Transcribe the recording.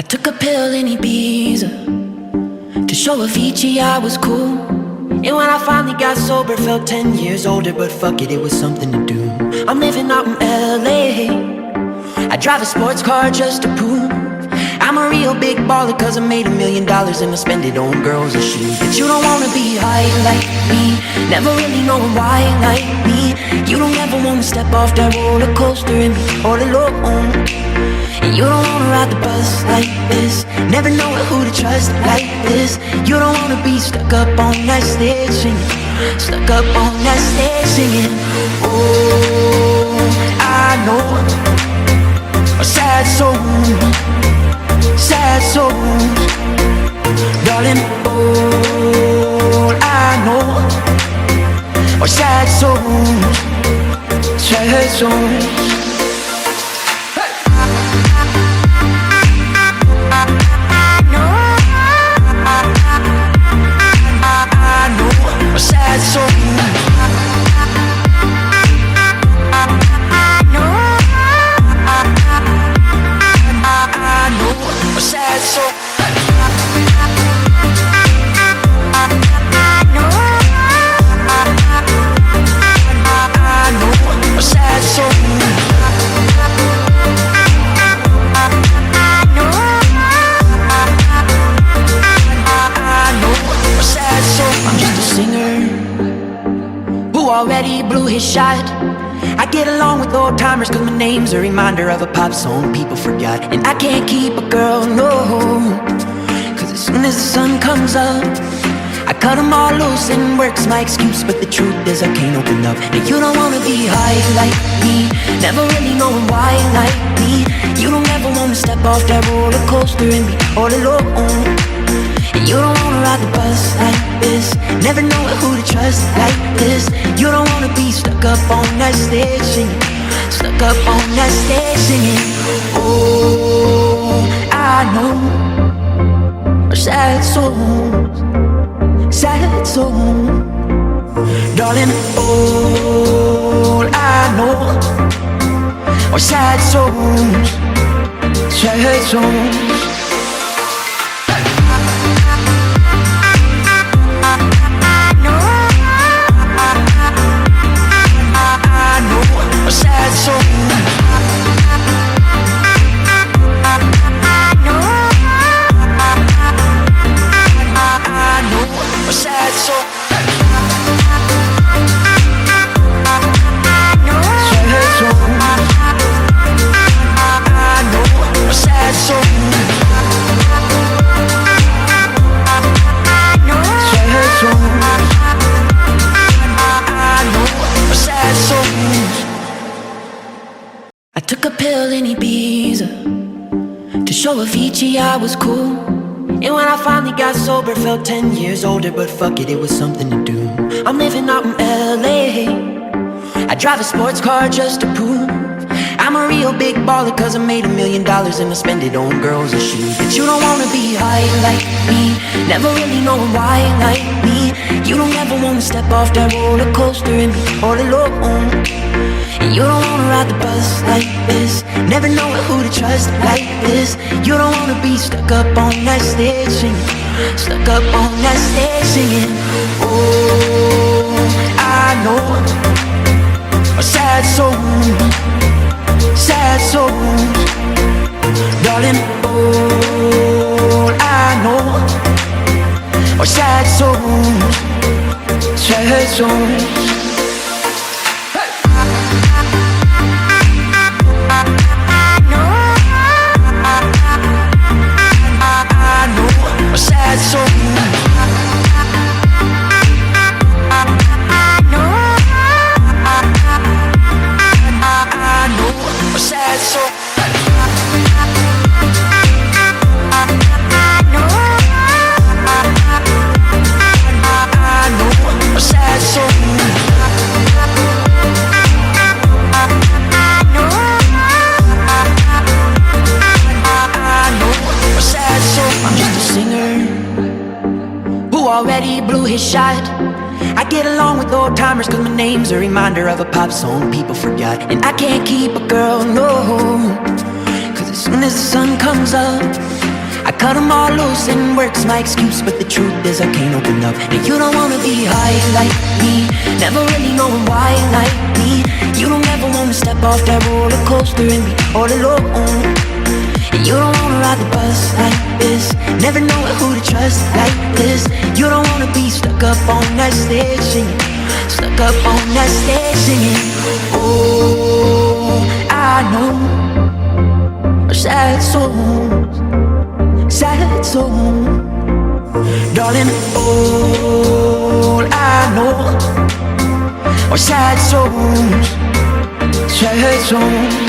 Took a pill in Ibiza to show Avicii I was cool. And when I finally got sober, felt 10 years older. But fuck it, it was something to do. I'm living out in LA. I drive a sports car just to prove I'm a real big baller, cause I made $1 million and I spend it on girls and shoes. But you don't wanna be high like me, never really knowing why like me. You don't ever wanna step off that roller coaster and be all alone. And you don't wanna ride the bus like this, never know who to trust like this. You don't wanna be stuck up on that stage singing, stuck up on that stage singing. Oh, I know a sad soul, sad souls, darling. All I know are sad souls, sad souls. Sad soul. I know a sad soul. I know a sad soul. I'm just a singer who already blew his shot. I get along with old timers cause my name's a reminder of a pop song people forgot. And I can't keep a girl, no, cause as soon as the sun comes up I cut them all loose and work's my excuse. But the truth is I can't open up. And you don't wanna be high like me, never really knowing why like me. You don't ever wanna step off that roller coaster and be all alone. And you don't wanna ride the bus like this, never know who to trust like this. You don't wanna be stuck up on that stage singing, stuck up on that stage singing. Oh, I know sad souls, sad souls, darling. All I know are sad souls, sad souls. A sad soul. I know a sad soul. Sad soul. I know a sad soul. Sad soul. I know a sad soul. I took a pill in Ibiza to show Avicii I was cool. And when I finally got sober, felt 10 years older. But fuck it, it was something to do. I'm living out in LA. I drive a sports car just to prove I'm a real big baller, cause I made $1 million and I spend it on girls and shoes. But you don't wanna be high like me, never really knowing why like me. You don't ever wanna step off that roller coaster and be all alone. And you don't wanna ride the bus like this, never know who to trust like this. You don't wanna be stuck up on that stage singing, stuck up on that stage singing. Oh, I know a sad soul, sad souls, darling. All I know are sad souls, sad souls. A sad soul. I know a sad soul. I know a sad soul. I'm just a singer who already blew his shot. I get along with old timers cause my name's a reminder of a pop song people forgot. And I can't keep a girl, no, cause as soon as the sun comes up I cut them all loose and work's my excuse, but the truth is I can't open up. And you don't wanna be high like me, never really knowing why like me. You don't ever wanna step off that roller coaster and be all alone. And you don't wanna ride the bus like this, never know who to trust like this. You don't wanna be stuck up on that stage singing, stuck up on that stage singing. Oh, I know sad songs, sad songs, darling. All I know are sad songs, sad songs.